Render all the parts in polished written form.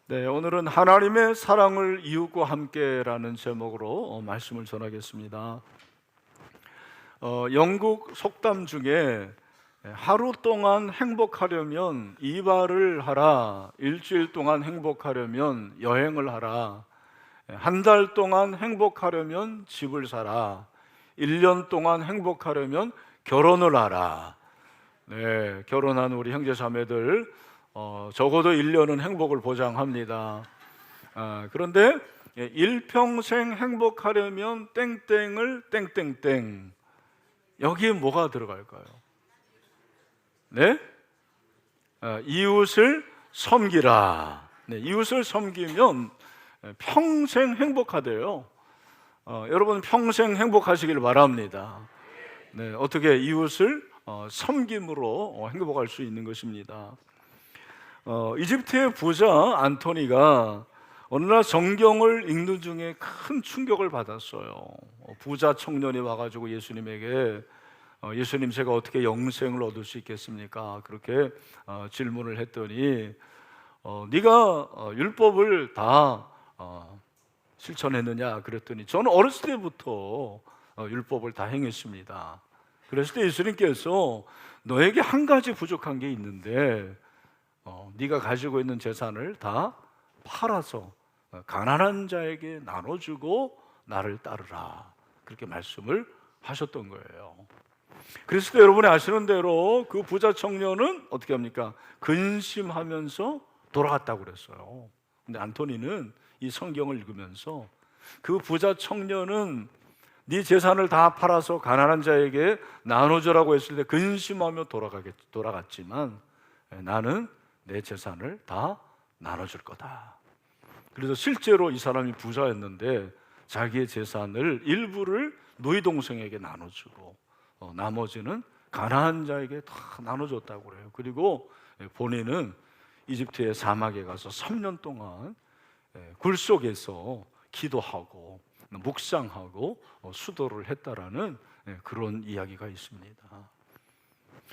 네, 오늘은 하나님의 사랑을 이웃과 함께라는 제목으로 말씀을 전하겠습니다. 영국 속담 중에 하루 동안 행복하려면 이발을 하라, 일주일 동안 행복하려면 여행을 하라, 한 달 동안 행복하려면 집을 사라, 1년 동안 행복하려면 결혼을 하라. 네, 결혼한 우리 형제 자매들 적어도 1년은 행복을 보장합니다. 그런데 일평생 행복하려면 땡땡을 땡땡땡, 여기에 뭐가 들어갈까요? 네? 이웃을 섬기라. 네, 이웃을 섬기면 평생 행복하대요. 여러분 평생 행복하시길 바랍니다. 네, 어떻게 이웃을 섬김으로 행복할 수 있는 것입니다. 이집트의 부자 안토니가 어느 날 성경을 읽는 중에 큰 충격을 받았어요. 부자 청년이 와가지고 예수님에게 예수님, 제가 어떻게 영생을 얻을 수 있겠습니까? 그렇게 질문을 했더니 네가 율법을 다 실천했느냐 그랬더니 저는 어렸을 때부터 율법을 다 행했습니다. 그랬을 때 예수님께서 너에게 한 가지 부족한 게 있는데 네가 가지고 있는 재산을 다 팔아서 가난한 자에게 나눠주고 나를 따르라, 그렇게 말씀을 하셨던 거예요. 그랬을 때 여러분이 아시는 대로 그 부자 청년은 어떻게 합니까? 근심하면서 돌아갔다고 그랬어요. 근데 안토니는 이 성경을 읽으면서 그 부자 청년은 네 재산을 다 팔아서 가난한 자에게 나눠주라고 했을 때 근심하며 돌아갔지만 나는 내 재산을 다 나눠줄 거다. 그래서 실제로 이 사람이 부자였는데 자기의 재산을 일부를 노이 동생에게 나눠주고 나머지는 가난한 자에게 다 나눠줬다고 그래요. 그리고 본인은 이집트의 사막에 가서 3년 동안 굴 속에서 기도하고 묵상하고 수도를 했다라는 그런 이야기가 있습니다.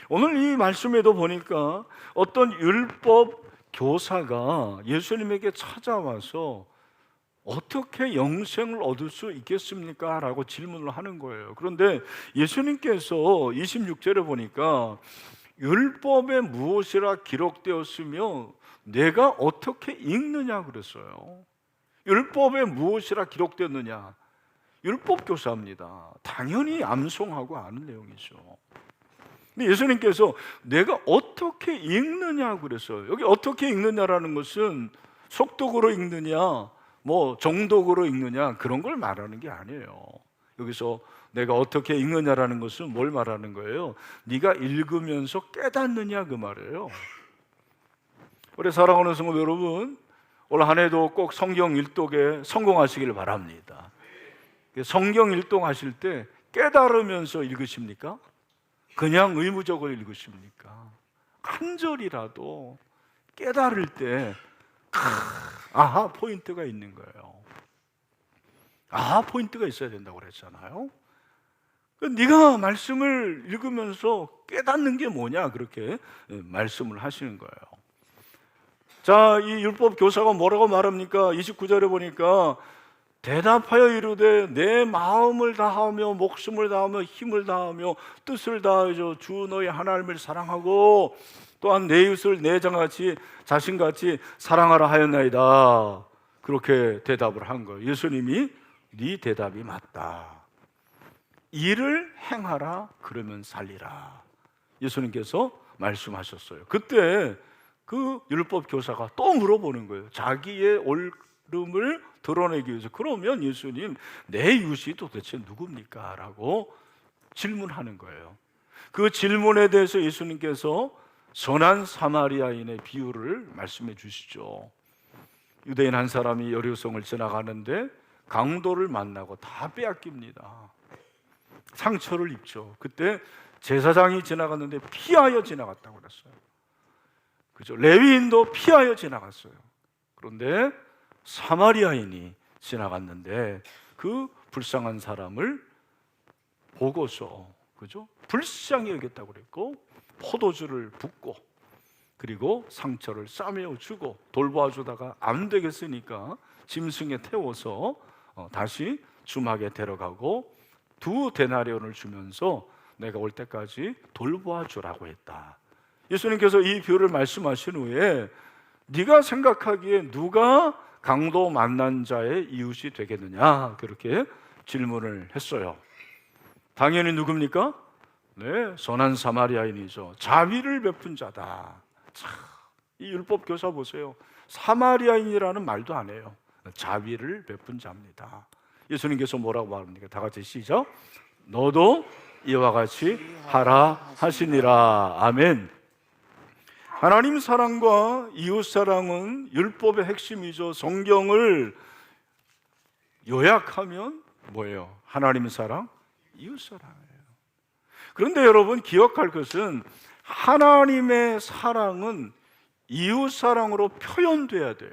오늘 이 말씀에도 보니까 어떤 율법 교사가 예수님에게 찾아와서 어떻게 영생을 얻을 수 있겠습니까? 라고 질문을 하는 거예요. 그런데 예수님께서 26절에 보니까 율법에 무엇이라 기록되었으며 내가 어떻게 읽느냐 그랬어요. 율법에 무엇이라 기록되었느냐? 율법 교사입니다. 당연히 암송하고 아는 내용이죠. 근데 예수님께서 내가 어떻게 읽느냐 그랬어요. 여기 어떻게 읽느냐라는 것은 속독으로 읽느냐, 뭐 정독으로 읽느냐, 그런 걸 말하는 게 아니에요. 여기서 내가 어떻게 읽느냐라는 것은 뭘 말하는 거예요? 네가 읽으면서 깨닫느냐 그 말이에요. 우리 사랑하는 성도 여러분, 올 한 해도 꼭 성경 일독에 성공하시길 바랍니다. 성경 일독하실 때 깨달으면서 읽으십니까? 그냥 의무적으로 읽으십니까? 한 절이라도 깨달을 때 아하 포인트가 있는 거예요. 아하 포인트가 있어야 된다고 그랬잖아요. 네가 말씀을 읽으면서 깨닫는 게 뭐냐, 그렇게 말씀을 하시는 거예요. 자, 이 율법 교사가 뭐라고 말합니까? 29절에 보니까 대답하여 이르되 내 마음을 다하며 목숨을 다하며 힘을 다하며 뜻을 다하여 주 너희 하나님을 사랑하고 또한 내 이웃을 내 자신같이 사랑하라 하였나이다. 그렇게 대답을 한 거예요. 예수님이 네 대답이 맞다. 이를 행하라 그러면 살리라. 예수님께서 말씀하셨어요. 그때 그 율법 교사가 또 물어보는 거예요. 자기의 옳음을 드러내기 위해서. 그러면 예수님, 내 이웃이 도대체 누굽니까? 라고 질문하는 거예요. 그 질문에 대해서 예수님께서 선한 사마리아인의 비유를 말씀해 주시죠. 유대인 한 사람이 여리고성을 지나가는데 강도를 만나고 다 빼앗깁니다. 상처를 입죠. 그때 제사장이 지나갔는데 피하여 지나갔다고 그랬어요. 그죠? 레위인도 피하여 지나갔어요. 그런데 사마리아인이 지나갔는데 그 불쌍한 사람을 보고서, 그죠? 불쌍히 여겼다고 그랬고 포도주를 붓고 그리고 상처를 싸매어 주고 돌보아 주다가 안 되겠으니까 짐승에 태워서 다시 주막에 데려가고 2데나리온을 주면서 내가 올 때까지 돌보아 주라고 했다. 예수님께서 이 비유를 말씀하신 후에 네가 생각하기에 누가 강도 만난 자의 이웃이 되겠느냐, 그렇게 질문을 했어요. 당연히 누굽니까? 네, 선한 사마리아인이죠. 자비를 베푼 자다. 참, 이 율법 교사 보세요. 사마리아인이라는 말도 안 해요. 자비를 베푼 자입니다. 예수님께서 뭐라고 말합니까? 다 같이 시작. 너도 이와 같이 하라 하시니라. 아멘. 하나님 사랑과 이웃 사랑은 율법의 핵심이죠. 성경을 요약하면 뭐예요? 하나님 사랑, 이웃 사랑이에요. 그런데 여러분 기억할 것은 하나님의 사랑은 이웃 사랑으로 표현돼야 돼요.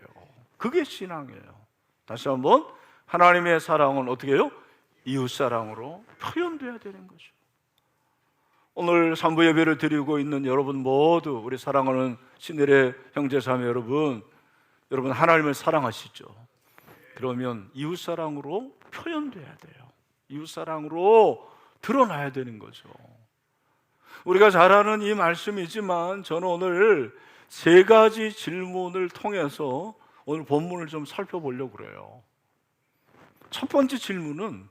그게 신앙이에요. 다시 한번, 하나님의 사랑은 어떻게 해요? 이웃 사랑으로 표현돼야 되는 거죠. 오늘 산부 예배를 드리고 있는 여러분 모두, 우리 사랑하는 신일의 형제자매 여러분 하나님을 사랑하시죠? 그러면 이웃 사랑으로 표현돼야 돼요. 이웃 사랑으로 드러나야 되는 거죠. 우리가 잘 아는 이 말씀이지만 저는 오늘 3가지 질문을 통해서 오늘 본문을 좀 살펴보려고 그래요. 첫 번째 질문은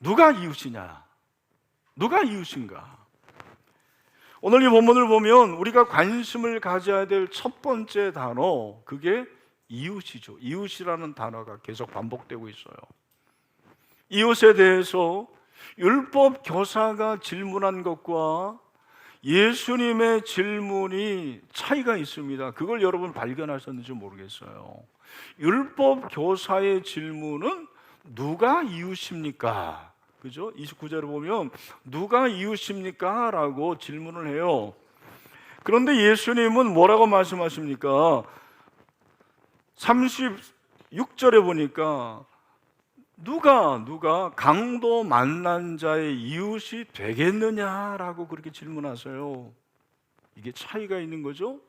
누가 이웃이냐? 누가 이웃인가? 오늘 이 본문을 보면 우리가 관심을 가져야 될 첫 번째 단어, 그게 이웃이죠. 이웃이라는 단어가 계속 반복되고 있어요. 이웃에 대해서 율법 교사가 질문한 것과 예수님의 질문이 차이가 있습니다. 그걸 여러분 발견하셨는지 모르겠어요. 율법 교사의 질문은 누가 이웃입니까? 그죠? 29절을 보면 누가 이웃입니까? 라고 질문을 해요. 그런데 예수님은 뭐라고 말씀하십니까? 36절에 보니까 누가 강도 만난 자의 이웃이 되겠느냐라고 그렇게 질문하세요. 이게 차이가 있는 거죠?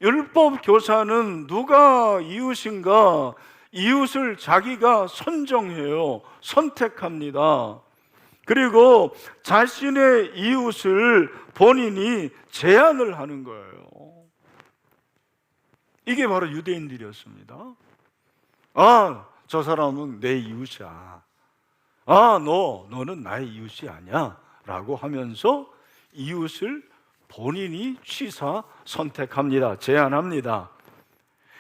율법 교사는 누가 이웃인가? 이웃을 자기가 선정해요. 선택합니다. 그리고 자신의 이웃을 본인이 제안을 하는 거예요. 이게 바로 유대인들이었습니다. 저 사람은 내 이웃이야. 너는 나의 이웃이 아니야. 라고 하면서 이웃을 본인이 취사 선택합니다. 제안합니다.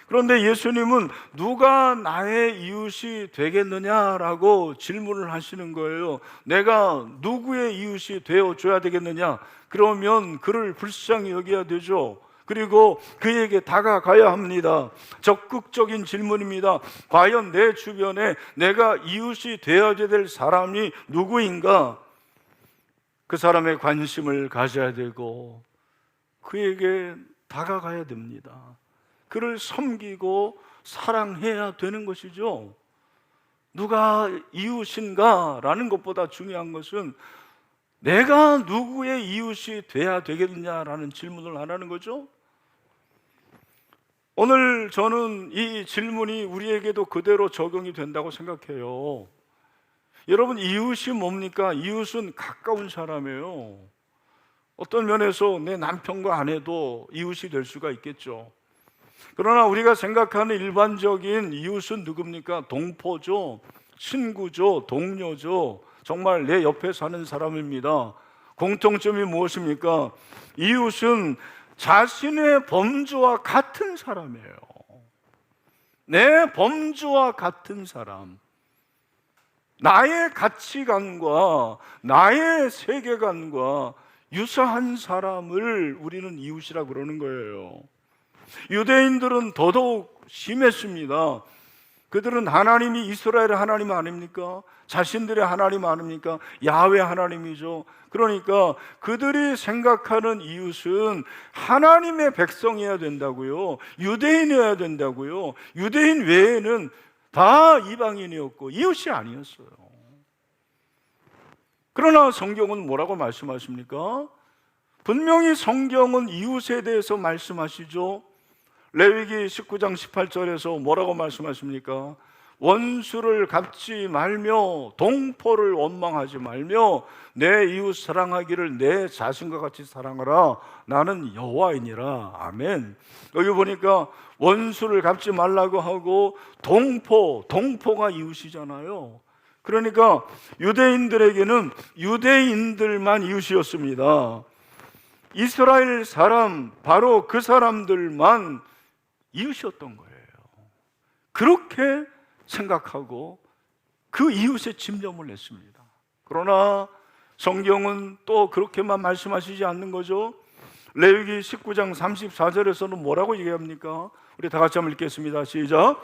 그런데 예수님은 누가 나의 이웃이 되겠느냐라고 질문을 하시는 거예요. 내가 누구의 이웃이 되어줘야 되겠느냐? 그러면 그를 불쌍히 여겨야 되죠. 그리고 그에게 다가가야 합니다. 적극적인 질문입니다. 과연 내 주변에 내가 이웃이 되어야 될 사람이 누구인가? 그 사람의 관심을 가져야 되고 그에게 다가가야 됩니다. 그를 섬기고 사랑해야 되는 것이죠. 누가 이웃인가라는 것보다 중요한 것은 내가 누구의 이웃이 돼야 되겠느냐라는 질문을 안 하는 거죠. 오늘 저는 이 질문이 우리에게도 그대로 적용이 된다고 생각해요. 여러분, 이웃이 뭡니까? 이웃은 가까운 사람이에요. 어떤 면에서 내 남편과 아내도 이웃이 될 수가 있겠죠. 그러나 우리가 생각하는 일반적인 이웃은 누굽니까? 동포죠, 친구죠, 동료죠. 정말 내 옆에 사는 사람입니다. 공통점이 무엇입니까? 이웃은 자신의 범주와 같은 사람이에요. 내 범주와 같은 사람, 나의 가치관과 나의 세계관과 유사한 사람을 우리는 이웃이라고 그러는 거예요. 유대인들은 더더욱 심했습니다. 그들은 하나님이 이스라엘의 하나님 아닙니까? 자신들의 하나님 아닙니까? 야훼 하나님이죠. 그러니까 그들이 생각하는 이웃은 하나님의 백성이어야 된다고요. 유대인이어야 된다고요. 유대인 외에는 다 이방인이었고 이웃이 아니었어요. 그러나 성경은 뭐라고 말씀하십니까? 분명히 성경은 이웃에 대해서 말씀하시죠. 레위기 19장 18절에서 뭐라고 말씀하십니까? 원수를 갚지 말며 동포를 원망하지 말며 내 이웃 사랑하기를 내 자신과 같이 사랑하라. 나는 여호와이니라. 아멘. 여기 보니까 원수를 갚지 말라고 하고 동포가 이웃이잖아요. 그러니까 유대인들에게는 유대인들만 이웃이었습니다. 이스라엘 사람, 바로 그 사람들만 이웃이었던 거예요. 그렇게 생각하고 그 이웃에 집념을 했습니다. 그러나 성경은 또 그렇게만 말씀하시지 않는 거죠. 레위기 19장 34절에서는 뭐라고 얘기합니까? 우리 다 같이 한번 읽겠습니다. 시작.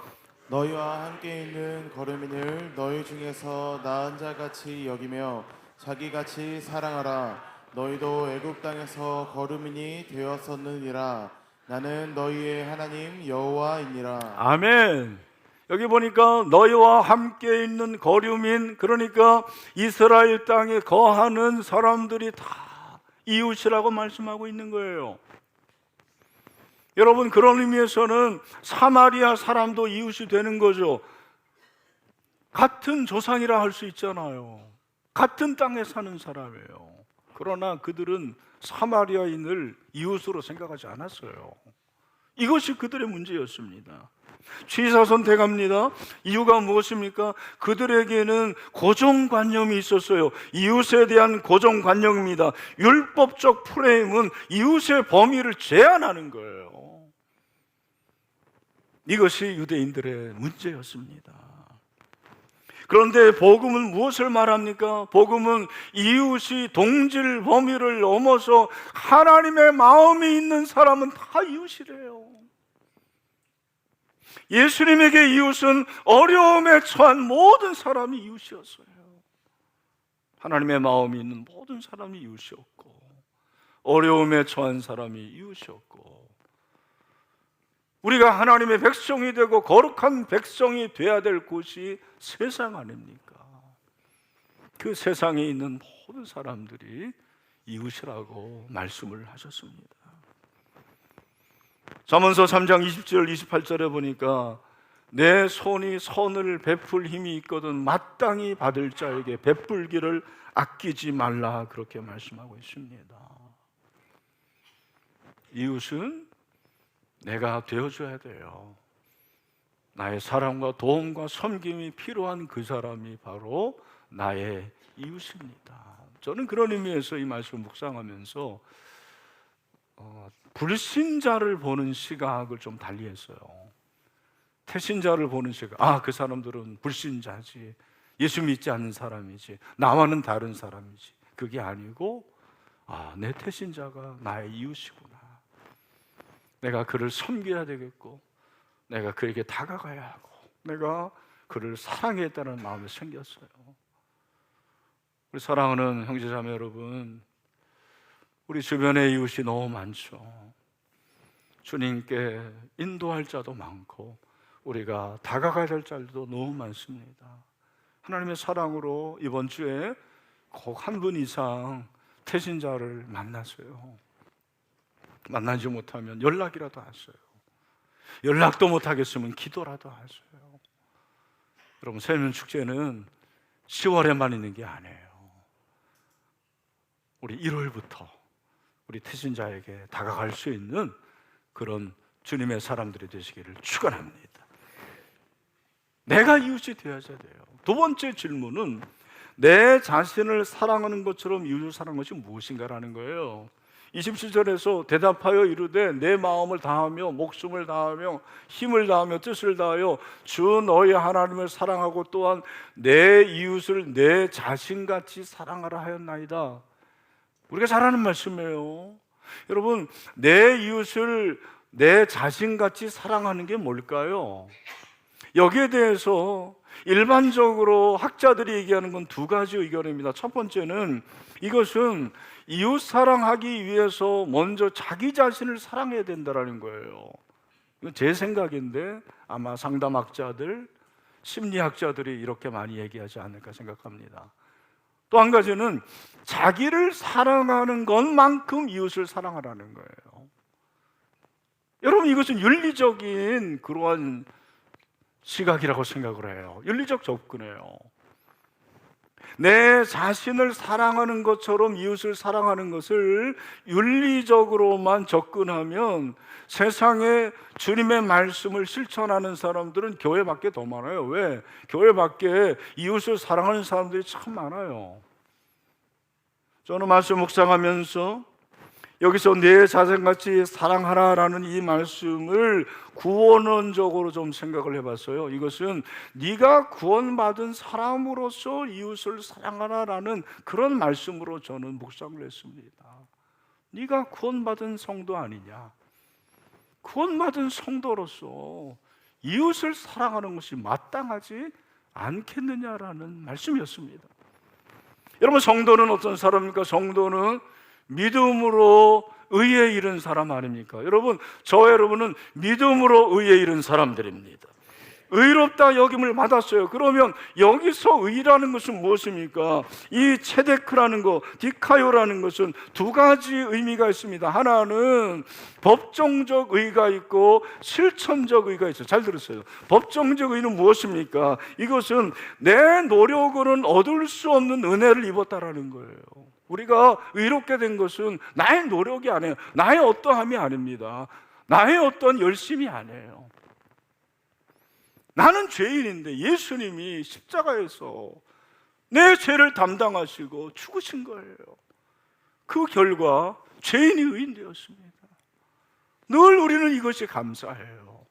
너희와 함께 있는 거류민을 너희 중에서 나은 자같이 여기며 자기같이 사랑하라. 너희도 애굽 땅에서 거류민이 되었었느니라. 나는 너희의 하나님 여호와이니라. 아멘. 여기 보니까 너희와 함께 있는 거류민, 그러니까 이스라엘 땅에 거하는 사람들이 다 이웃이라고 말씀하고 있는 거예요. 여러분, 그런 의미에서는 사마리아 사람도 이웃이 되는 거죠. 같은 조상이라 할 수 있잖아요. 같은 땅에 사는 사람이에요. 그러나 그들은 사마리아인을 이웃으로 생각하지 않았어요. 이것이 그들의 문제였습니다. 취사 선택합니다. 이유가 무엇입니까? 그들에게는 고정관념이 있었어요. 이웃에 대한 고정관념입니다. 율법적 프레임은 이웃의 범위를 제한하는 거예요. 이것이 유대인들의 문제였습니다. 그런데 복음은 무엇을 말합니까? 복음은 이웃이 동질 범위를 넘어서 하나님의 마음이 있는 사람은 다 이웃이래요. 예수님에게 이웃은 어려움에 처한 모든 사람이 이웃이었어요. 하나님의 마음이 있는 모든 사람이 이웃이었고, 어려움에 처한 사람이 이웃이었고, 우리가 하나님의 백성이 되고 거룩한 백성이 되어야 될 곳이 세상 아닙니까? 그 세상에 있는 모든 사람들이 이웃이라고 말씀을 하셨습니다. 잠언서 3장 20절 28절에 보니까 내 손이 선을 베풀 힘이 있거든 마땅히 받을 자에게 베풀기를 아끼지 말라, 그렇게 말씀하고 있습니다. 이웃은 내가 되어줘야 돼요. 나의 사랑과 도움과 섬김이 필요한 그 사람이 바로 나의 이웃입니다. 저는 그런 의미에서 이 말씀을 묵상하면서 불신자를 보는 시각을 좀 달리했어요. 태신자를 보는 시각, 그 사람들은 불신자지, 예수 믿지 않는 사람이지, 나와는 다른 사람이지. 그게 아니고 내 태신자가 나의 이웃이구나. 내가 그를 섬겨야 되겠고, 내가 그에게 다가가야 하고, 내가 그를 사랑했다는 마음이 생겼어요. 우리 사랑하는 형제자매 여러분, 우리 주변에 이웃이 너무 많죠. 주님께 인도할 자도 많고 우리가 다가가야 될 자들도 너무 많습니다. 하나님의 사랑으로 이번 주에 꼭 한 분 이상 태신자를 만났어요. 만나지 못하면 연락이라도 하세요. 연락도 못하겠으면 기도라도 하세요. 여러분, 생명축제는 10월에만 있는 게 아니에요. 우리 1월부터 우리 태신자에게 다가갈 수 있는 그런 주님의 사람들이 되시기를 축원합니다. 내가 이웃이 되어야 돼요. 두 번째 질문은 내 자신을 사랑하는 것처럼 이웃을 사랑하는 것이 무엇인가라는 거예요. 27절에서 대답하여 이르되 내 마음을 다하며 목숨을 다하며 힘을 다하며 뜻을 다하여 주 너희 하나님을 사랑하고 또한 내 이웃을 내 자신같이 사랑하라 하였나이다. 우리가 잘 아는 말씀이에요. 여러분, 내 이웃을 내 자신같이 사랑하는 게 뭘까요? 여기에 대해서 일반적으로 학자들이 얘기하는 건 두 가지 의견입니다. 첫 번째는 이것은 이웃 사랑하기 위해서 먼저 자기 자신을 사랑해야 된다는 거예요. 이건 제 생각인데 아마 상담학자들, 심리학자들이 이렇게 많이 얘기하지 않을까 생각합니다. 또 한 가지는 자기를 사랑하는 것만큼 이웃을 사랑하라는 거예요. 여러분, 이것은 윤리적인 그러한 시각이라고 생각을 해요. 윤리적 접근이에요. 내 자신을 사랑하는 것처럼 이웃을 사랑하는 것을 윤리적으로만 접근하면 세상에 주님의 말씀을 실천하는 사람들은 교회 밖에 더 많아요. 왜? 교회 밖에 이웃을 사랑하는 사람들이 참 많아요. 저는 말씀 묵상하면서 여기서 내 자신같이 사랑하라라는 이 말씀을 구원론적으로 좀 생각을 해봤어요. 이것은 네가 구원받은 사람으로서 이웃을 사랑하라라는 그런 말씀으로 저는 묵상을 했습니다. 네가 구원받은 성도 아니냐? 구원받은 성도로서 이웃을 사랑하는 것이 마땅하지 않겠느냐라는 말씀이었습니다. 여러분, 성도는 어떤 사람입니까? 성도는 믿음으로 의에 이른 사람 아닙니까? 여러분, 여러분은 믿음으로 의에 이른 사람들입니다. 의롭다 여김을 받았어요. 그러면 여기서 의라는 것은 무엇입니까? 이 체데크라는 것, 디카요라는 것은 두 가지 의미가 있습니다. 하나는 법정적 의가 있고 실천적 의가 있어요. 잘 들으세요. 법정적 의는 무엇입니까? 이것은 내 노력으로는 얻을 수 없는 은혜를 입었다라는 거예요. 우리가 의롭게 된 것은 나의 노력이 아니에요. 나의 어떠함이 아닙니다. 나의 어떤 열심이 아니에요. 나는 죄인인데 예수님이 십자가에서 내 죄를 담당하시고 죽으신 거예요. 그 결과 죄인이 의인되었습니다. 늘 우리는 이것이 감사해요.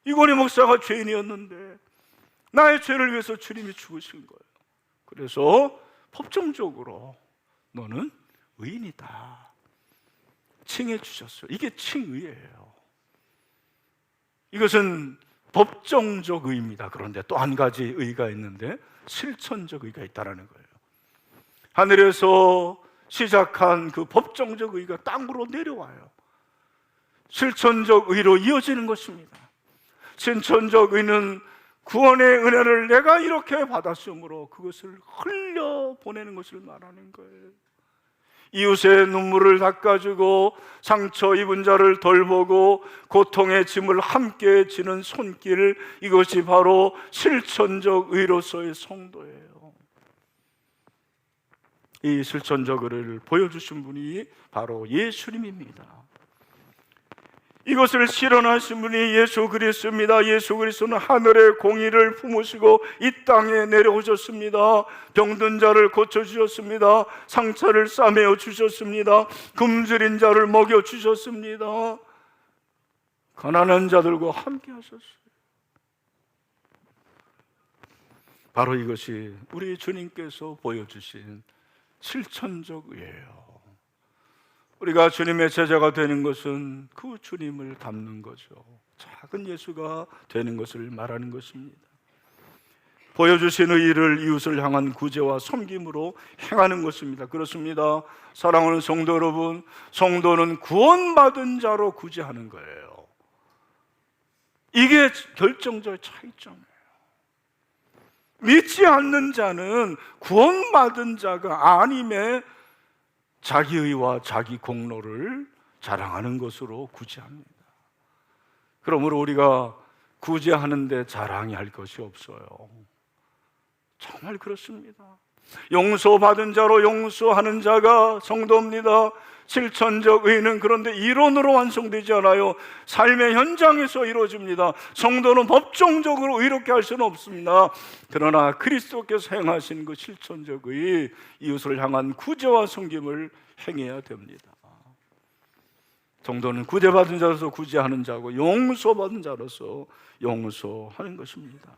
이건희 목사가 죄인이었는데 나의 죄를 위해서 주님이 죽으신 거예요. 그래서 법정적으로 너는 의인이다 칭해 주셨어요. 이게 칭의예요. 이것은 법정적 의입니다. 그런데 또 한 가지 의가 있는데 실천적 의가 있다는 거예요. 하늘에서 시작한 그 법정적 의가 땅으로 내려와요. 실천적 의로 이어지는 것입니다. 실천적 의는 구원의 은혜를 내가 이렇게 받았으므로 그것을 흘려보내는 것을 말하는 거예요. 이웃의 눈물을 닦아주고 상처 입은 자를 돌보고 고통의 짐을 함께 지는 손길, 이것이 바로 실천적 의로서의 성도예요. 이 실천적 의를 보여주신 분이 바로 예수님입니다. 이것을 실현하신 분이 예수 그리스도입니다. 예수 그리스도는 하늘의 공의를 품으시고 이 땅에 내려오셨습니다. 병든 자를 고쳐주셨습니다. 상처를 싸매어 주셨습니다. 굶주린 자를 먹여주셨습니다. 가난한 자들과 함께 하셨어요. 바로 이것이 우리 주님께서 보여주신 실천적 의예요. 우리가 주님의 제자가 되는 것은 그 주님을 닮는 거죠. 작은 예수가 되는 것을 말하는 것입니다. 보여주신 의를 이웃을 향한 구제와 섬김으로 행하는 것입니다. 그렇습니다. 사랑하는 성도 여러분, 성도는 구원받은 자로 구제하는 거예요. 이게 결정적 차이점이에요. 믿지 않는 자는 구원받은 자가 아님에 자기의와 자기 공로를 자랑하는 것으로 구제합니다. 그러므로 우리가 구제하는데 자랑이 할 것이 없어요. 정말 그렇습니다. 용서받은 자로 용서하는 자가 성도입니다. 실천적 의는 그런데 이론으로 완성되지 않아요. 삶의 현장에서 이루어집니다. 성도는 법정적으로 의롭게 할 수는 없습니다. 그러나 그리스도께서 행하신 그 실천적 의, 이웃을 향한 구제와 섬김을 행해야 됩니다. 성도는 구제받은 자로서 구제하는 자고 용서받은 자로서 용서하는 것입니다.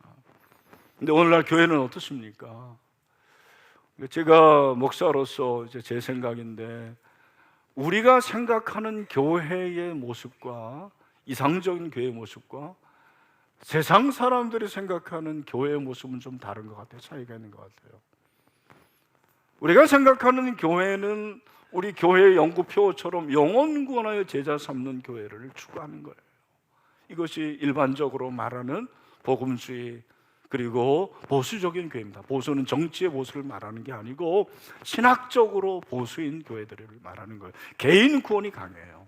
근데 오늘날 교회는 어떻습니까? 제가 목사로서 이제 제 생각인데, 우리가 생각하는 교회의 모습과 이상적인 교회의 모습과 세상 사람들이 생각하는 교회의 모습은 좀 다른 것 같아요. 차이가 있는 것 같아요. 우리가 생각하는 교회는 우리 교회의 연구표처럼 영혼 구원하여 제자 삼는 교회를 추구하는 거예요. 이것이 일반적으로 말하는 복음주의, 그리고 보수적인 교회입니다. 보수는 정치의 보수를 말하는 게 아니고 신학적으로 보수인 교회들을 말하는 거예요. 개인 구원이 강해요.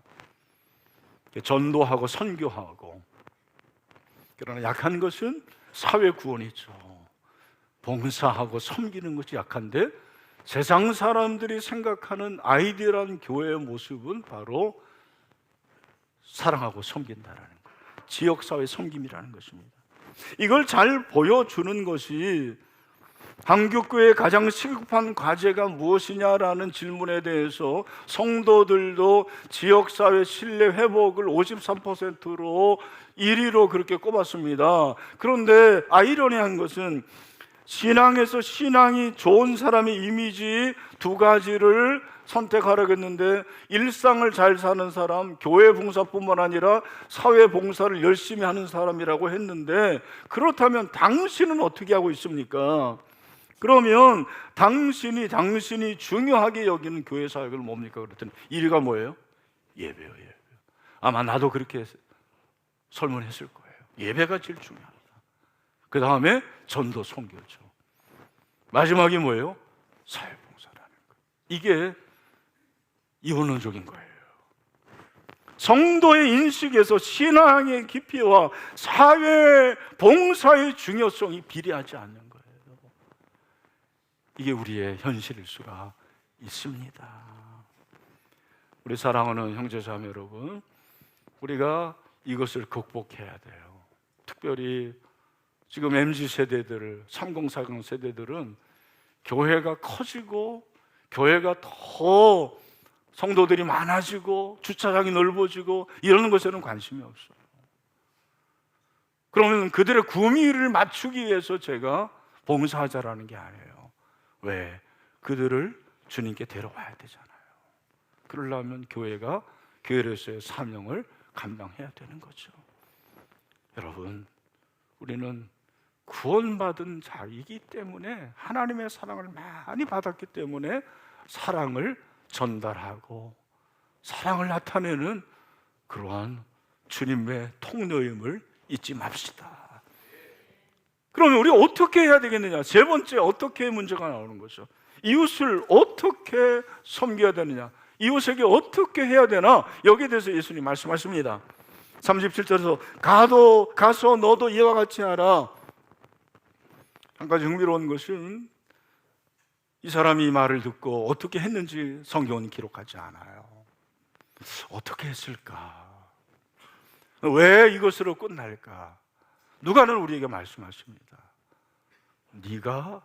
전도하고 선교하고. 그러나 약한 것은 사회 구원이죠. 봉사하고 섬기는 것이 약한데, 세상 사람들이 생각하는 아이디어란 교회의 모습은 바로 사랑하고 섬긴다라는 거예요. 지역사회 섬김이라는 것입니다. 이걸 잘 보여주는 것이 한국교회의 가장 시급한 과제가 무엇이냐라는 질문에 대해서 성도들도 지역사회 신뢰 회복을 53%로 1위로 그렇게 꼽았습니다. 그런데 아이러니한 것은 신앙에서 신앙이 좋은 사람의 이미지 두 가지를 선택하라고 했는데, 일상을 잘 사는 사람, 교회 봉사뿐만 아니라 사회 봉사를 열심히 하는 사람이라고 했는데, 그렇다면 당신은 어떻게 하고 있습니까? 그러면 당신이 중요하게 여기는 교회 사역을 뭡니까? 그랬더니 1위가 뭐예요? 예배요, 예배. 아마 나도 그렇게 설문했을 거예요. 예배가 제일 중요합니다. 그 다음에 전도 선교죠. 마지막이 뭐예요? 사회봉사라는 거. 이게 이원론적인 거예요. 성도의 인식에서 신앙의 깊이와 사회 봉사의 중요성이 비례하지 않는 거예요. 이게 우리의 현실일 수가 있습니다. 우리 사랑하는 형제자매 여러분, 우리가 이것을 극복해야 돼요. 특별히 지금 MZ세대들, 3040 세대들은 교회가 커지고 교회가 더 성도들이 많아지고 주차장이 넓어지고 이러는 것에는 관심이 없어요. 그러면 그들의 구미를 맞추기 위해서 제가 봉사하자라는 게 아니에요. 왜? 그들을 주님께 데려와야 되잖아요. 그러려면 교회가 교회로서의 사명을 감당해야 되는 거죠. 여러분, 우리는 구원받은 자이기 때문에, 하나님의 사랑을 많이 받았기 때문에 사랑을 전달하고 사랑을 나타내는 그러한 주님의 통로임을 잊지 맙시다. 그러면 우리 어떻게 해야 되겠느냐? 세 번째, 어떻게 문제가 나오는 거죠. 이웃을 어떻게 섬겨야 되느냐? 이웃에게 어떻게 해야 되나? 여기에 대해서 예수님 말씀하십니다. 37절에서 가서 너도 이와 같이 하라. 한 가지 흥미로운 것은 이 사람이 이 말을 듣고 어떻게 했는지 성경은 기록하지 않아요. 어떻게 했을까? 왜 이것으로 끝날까? 누가는 우리에게 말씀하십니다. 네가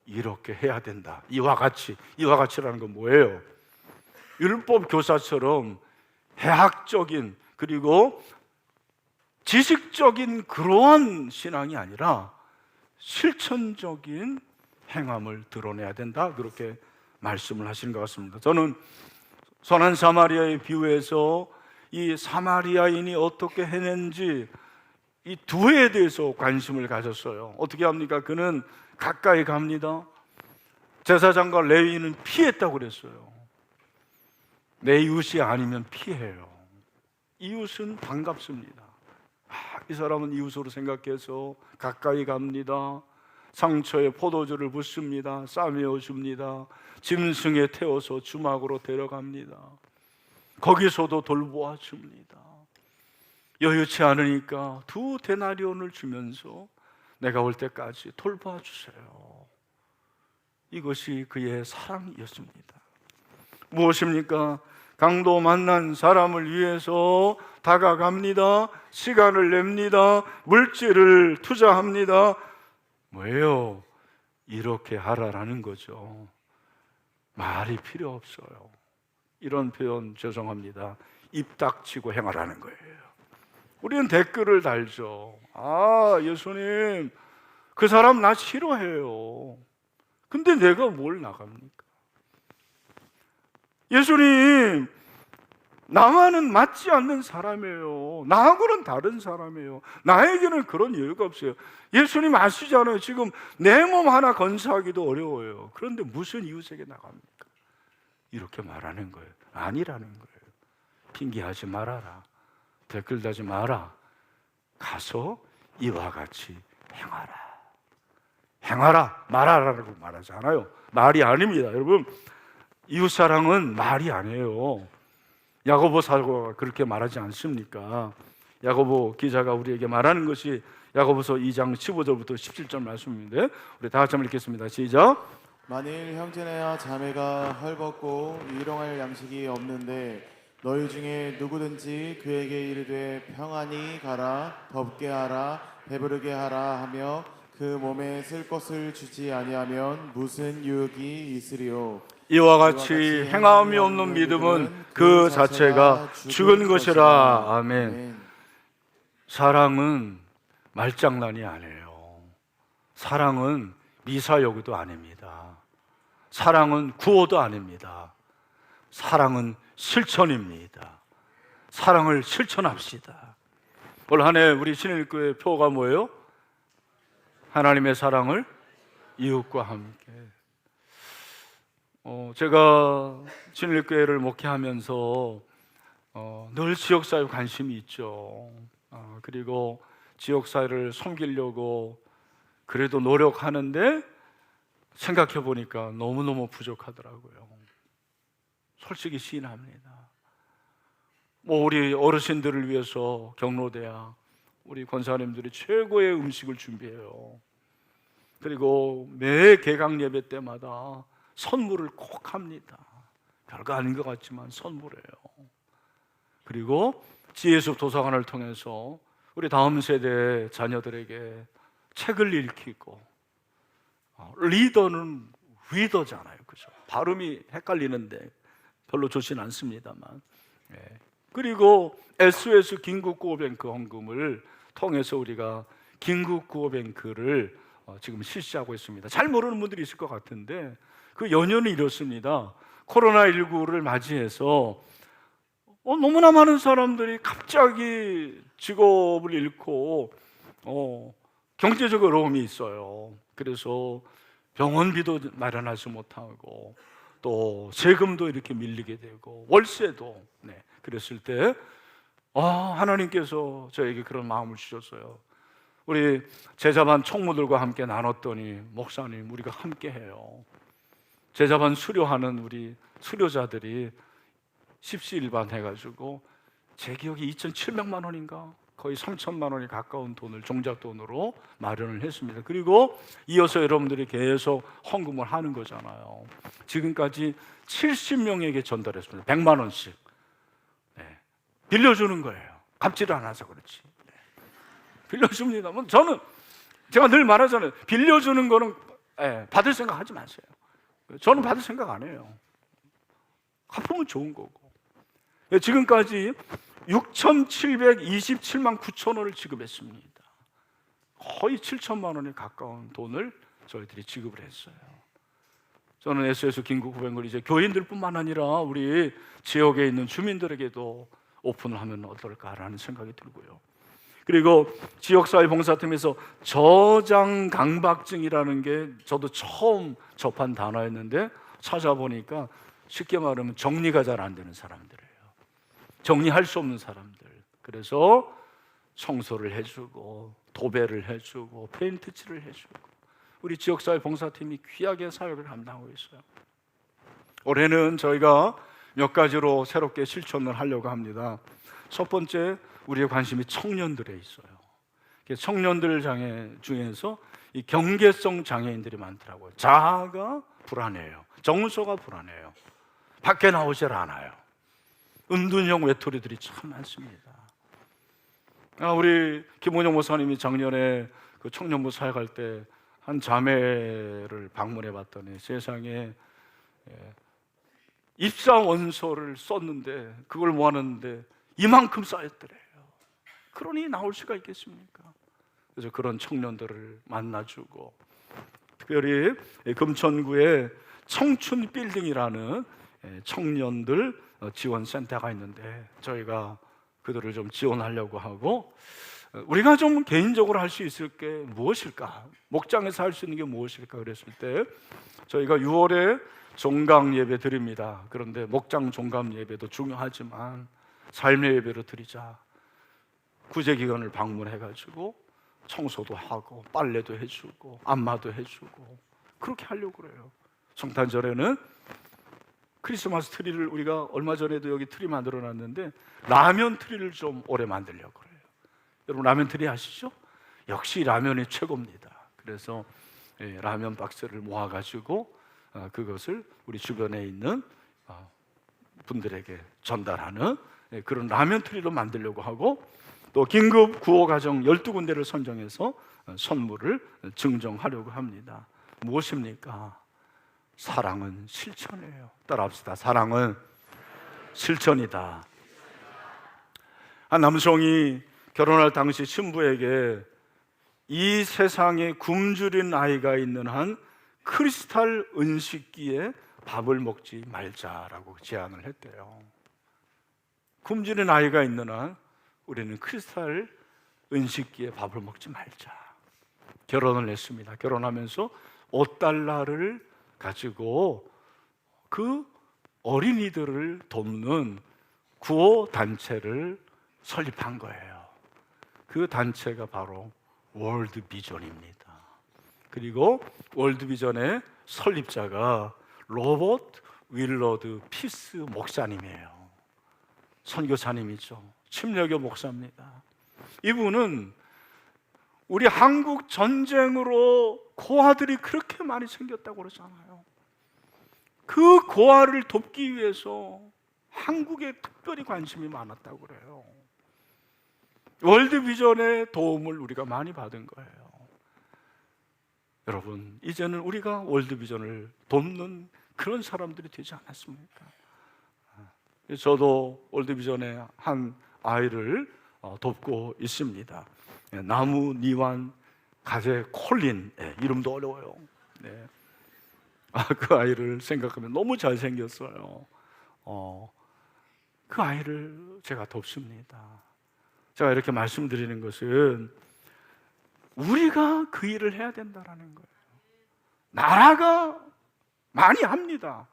이렇게 해야 된다. 이와 같이라는 건 뭐예요? 율법 교사처럼 해학적인 그리고 지식적인 그러한 신앙이 아니라 실천적인 행함을 드러내야 된다, 그렇게 말씀을 하시는 것 같습니다. 저는 선한 사마리아의 비유에서 이 사마리아인이 어떻게 해낸지 이 두 해에 대해서 관심을 가졌어요. 어떻게 합니까? 그는 가까이 갑니다. 제사장과 레위인은 피했다고 그랬어요. 내 이웃이 아니면 피해요. 이웃은 반갑습니다. 이 사람은 이웃으로 생각해서 가까이 갑니다. 상처에 포도주를 붓습니다. 싸매어 줍니다. 짐승에 태워서 주막으로 데려갑니다. 거기서도 돌보아 줍니다. 여유치 않으니까 2 데나리온을 주면서 내가 올 때까지 돌보아 주세요. 이것이 그의 사랑이었습니다. 무엇입니까? 강도 만난 사람을 위해서 다가갑니다. 시간을 냅니다. 물질을 투자합니다. 뭐예요? 이렇게 하라라는 거죠. 말이 필요 없어요. 이런 표현 죄송합니다. 입 닥치고 행하라는 거예요. 우리는 댓글을 달죠. 예수님, 그 사람 나 싫어해요. 근데 내가 뭘 나갑니까? 예수님, 나와는 맞지 않는 사람이에요. 나하고는 다른 사람이에요. 나에게는 그런 여유가 없어요. 예수님 아시잖아요. 지금 내 몸 하나 건사하기도 어려워요. 그런데 무슨 이웃에게 나갑니까? 이렇게 말하는 거예요. 아니라는 거예요. 핑계하지 말아라. 댓글 다지 마라. 가서 이와 같이 행하라. 행하라, 말하라라고 말하지 않아요. 말이 아닙니다. 여러분, 이웃사랑은 말이 아니에요. 야고보 사도가 그렇게 말하지 않습니까? 야고보 기자가 우리에게 말하는 것이 야고보서 2장 15절부터 17절 말씀인데, 우리 다 같이 한번 읽겠습니다. 시작. 만일 형제나 자매가 헐벗고 일용할 양식이 없는데 너희 중에 누구든지 그에게 이르되 평안히 가라, 덥게 하라, 배부르게 하라 하며 그 몸에 쓸 것을 주지 아니하면 무슨 유익이 있으리요? 이와 같이 행함이 없는 믿음은 그 자체가 죽은 것이라. 아멘. 사랑은 말장난이 아니에요. 사랑은 미사여구도 아닙니다. 사랑은 구호도 아닙니다. 사랑은 실천입니다. 사랑을 실천합시다. 올 한 해 우리 신일교회 표가 뭐예요? 하나님의 사랑을 이웃과 함께. 제가 신일교회를 목회하면서 늘 지역사회 관심이 있죠. 그리고 지역사회를 섬기려고 그래도 노력하는데 생각해 보니까 너무너무 부족하더라고요. 솔직히 시인합니다. 우리 어르신들을 위해서 경로대야 우리 권사님들이 최고의 음식을 준비해요. 그리고 매 개강 예배 때마다 선물을 꼭 합니다. 별거 아닌 것 같지만 선물해요. 그리고 지혜숲 도서관을 통해서 우리 다음 세대 자녀들에게 책을 읽히고, 리더는 위더잖아요, 그죠? 발음이 헷갈리는데 별로 좋진 않습니다만. 그리고 SOS 긴급구호뱅크 헌금을 통해서 우리가 긴급구호뱅크를 지금 실시하고 있습니다. 잘 모르는 분들이 있을 것 같은데 그 연유는 이렇습니다. 코로나19를 맞이해서 너무나 많은 사람들이 갑자기 직업을 잃고 경제적 어려움이 있어요. 그래서 병원비도 마련하지 못하고 또 세금도 이렇게 밀리게 되고 월세도. 그랬을 때 하나님께서 저에게 그런 마음을 주셨어요. 우리 제자반 총무들과 함께 나눴더니, 목사님 우리가 함께 해요. 제자반 수료하는 우리 수료자들이 십시일반 해가지고 제 기억에 2,700만 원인가 거의 3천만 원이 가까운 돈을 종잣돈으로 마련을 했습니다. 그리고 이어서 여러분들이 계속 헌금을 하는 거잖아요. 지금까지 70명에게 전달했습니다. 100만 원씩. 빌려주는 거예요. 갚지를 않아서 그렇지. 빌려줍니다. 제가 늘 말하잖아요. 빌려주는 거는 받을 생각 하지 마세요. 저는 받을 생각 안 해요. 갚으면 좋은 거고. 지금까지 6,727만 9천 원을 지급했습니다. 거의 7천만 원에 가까운 돈을 저희들이 지급을 했어요. 저는 SOS 긴급구호뱅크를 이제 교인들뿐만 아니라 우리 지역에 있는 주민들에게도 오픈을 하면 어떨까라는 생각이 들고요. 그리고 지역사회 봉사팀에서 저장강박증이라는 게 저도 처음 접한 단어였는데 찾아보니까 쉽게 말하면 정리가 잘 안 되는 사람들이에요. 정리할 수 없는 사람들. 그래서 청소를 해주고 도배를 해주고 페인트칠을 해주고 우리 지역사회 봉사팀이 귀하게 사역을 감당하고 있어요. 올해는 저희가 몇 가지로 새롭게 실천을 하려고 합니다. 첫 번째, 우리의 관심이 청년들에 있어요. 청년들 장애 중에서 이 경계성 장애인들이 많더라고요. 자아가 불안해요. 정서가 불안해요. 밖에 나오질 않아요. 은둔형 외톨이들이 참 많습니다. 우리 김원영 목사님이 작년에 그 청년부 사역할 때 한 자매를 방문해 봤더니 세상에 입사 원서를 썼는데 그걸 모았는데 이만큼 쌓였더래요. 그러니 나올 수가 있겠습니까? 그래서 그런 청년들을 만나주고, 특별히 금천구에 청춘 빌딩이라는 청년들 지원센터가 있는데 저희가 그들을 좀 지원하려고 하고, 우리가 좀 개인적으로 할 수 있을 게 무엇일까? 목장에서 할 수 있는 게 무엇일까? 그랬을 때 저희가 6월에 종강 예배 드립니다. 그런데 목장 종강 예배도 중요하지만 삶의 예배로 드리자. 구제기관을 방문해가지고 청소도 하고 빨래도 해주고 안마도 해주고 그렇게 하려고 그래요. 성탄절에는 크리스마스 트리를 우리가 얼마 전에도 여기 트리 만들어 놨는데 라면 트리를 좀 오래 만들려고 그래요. 여러분 라면 트리 아시죠? 역시 라면이 최고입니다. 그래서 라면 박스를 모아가지고 그것을 우리 주변에 있는 분들에게 전달하는 그런 라면 트리로 만들려고 하고, 또 긴급 구호 가정 12군데를 선정해서 선물을 증정하려고 합니다. 무엇입니까? 사랑은 실천이에요. 따라합시다. 사랑은 실천이다. 한 남성이 결혼할 당시 신부에게 이 세상에 굶주린 아이가 있는 한 크리스탈 은식기에 밥을 먹지 말자라고 제안을 했대요. 굶주린 아이가 있는 한 우리는 크리스탈 은식기에 밥을 먹지 말자. 결혼을 했습니다. 결혼하면서 $5를 가지고 그 어린이들을 돕는 구호 단체를 설립한 거예요. 그 단체가 바로 월드 비전입니다. 그리고 월드 비전의 설립자가 로버트 윌러드 피스 목사님이에요. 선교사님이죠. 침례교 목사입니다. 이분은 우리 한국 전쟁으로 고아들이 그렇게 많이 생겼다고 그러잖아요. 그 고아를 돕기 위해서 한국에 특별히 관심이 많았다고 그래요. 월드비전의 도움을 우리가 많이 받은 거예요. 여러분, 이제는 우리가 월드비전을 돕는 그런 사람들이 되지 않았습니까? 저도 월드비전의 한 아이를 돕고 있습니다. 나무 니완 가제 콜린, 이름도 어려워요. 네. 그 아이를 생각하면 너무 잘생겼어요. 그 아이를 제가 돕습니다. 제가 이렇게 말씀드리는 것은 우리가 그 일을 해야 된다는 거예요. 나라가 많이 합니다.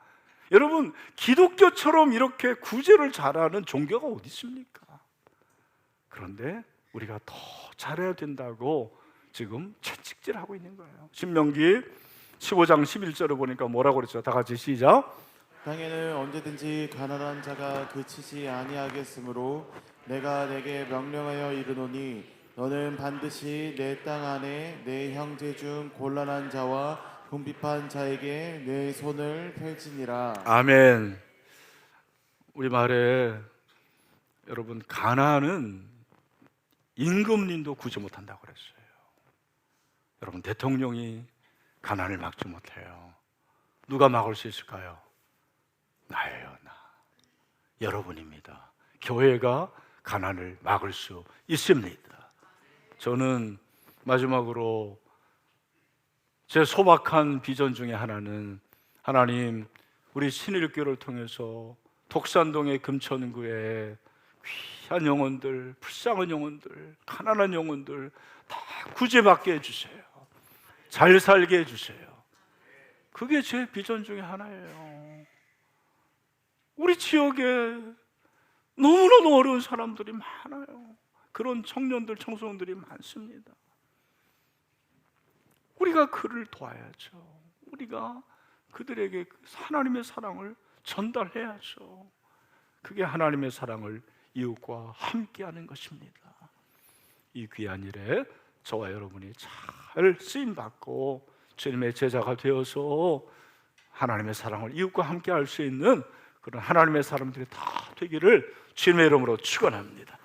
여러분, 기독교처럼 이렇게 구제를 잘하는 종교가 어디 있습니까? 그런데 우리가 더 잘해야 된다고 지금 채찍질하고 있는 거예요. 신명기 15장 11절을 보니까 뭐라고 그랬죠? 다 같이 시작. 땅에는 언제든지 가난한 자가 그치지 아니하겠으므로 내가 내게 명령하여 이르노니 너는 반드시 내 땅 안에 내 형제 중 곤란한 자와 궁핍한 자에게 내 손을 펼치니라. 아멘. 우리 말에 여러분, 가난은 임금님도 구제 못한다고 그랬어요. 여러분, 대통령이 가난을 막지 못해요. 누가 막을 수 있을까요? 나예요, 나. 여러분입니다. 교회가 가난을 막을 수 있습니다. 저는 마지막으로 제 소박한 비전 중에 하나는, 하나님, 우리 신일교를 통해서 독산동의 금천구에 귀한 영혼들, 불쌍한 영혼들, 가난한 영혼들 다 구제받게 해주세요. 잘 살게 해주세요. 그게 제 비전 중에 하나예요. 우리 지역에 너무나도 어려운 사람들이 많아요. 그런 청년들, 청소년들이 많습니다. 우리가 그를 도와야죠. 우리가 그들에게 하나님의 사랑을 전달해야죠. 그게 하나님의 사랑을 이웃과 함께하는 것입니다. 이 귀한 일에 저와 여러분이 잘 쓰임받고 주님의 제자가 되어서 하나님의 사랑을 이웃과 함께할 수 있는 그런 하나님의 사람들이 다 되기를 주님의 이름으로 축원합니다.